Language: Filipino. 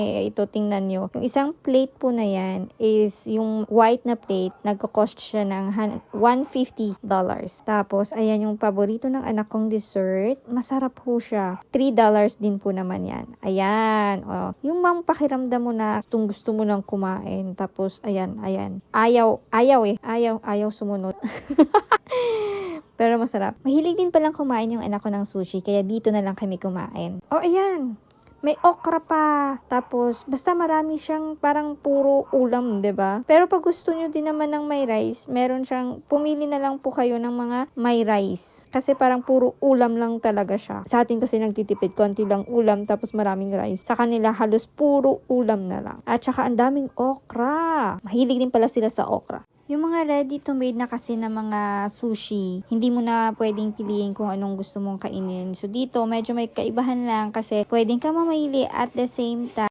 Ito, tingnan nyo. Yung isang plate po na yan is yung white na plate. Nagko-cost siya ng $150. Tapos, ayan yung paborito ng anak kong dessert. Masarap po siya. $3 din po naman yan. Ayan. O, yung pakiramdam mo na gusto mo nang kumain. Tapos, ayan. Ayaw sumunod. Pero masarap. Mahilig din palang kumain yung anak ko ng sushi. Kaya dito na lang kami kumain. O, ayan. May okra pa. Tapos, basta marami siyang parang puro ulam, 'di ba? Pero pag gusto nyo din naman ng may rice, meron siyang, pumili na lang po kayo ng mga may rice. Kasi parang puro ulam lang talaga siya. Sa atin kasi nagtitipid, konti lang ulam, tapos maraming rice. Sa kanila, halos puro ulam na lang. At saka, ang daming okra. Mahilig din pala sila sa okra. Yung mga ready to made na kasi na mga sushi, hindi mo na pwedeng piliin kung anong gusto mong kainin. So dito, medyo may kaibahan lang kasi pwedeng ka mamili at the same time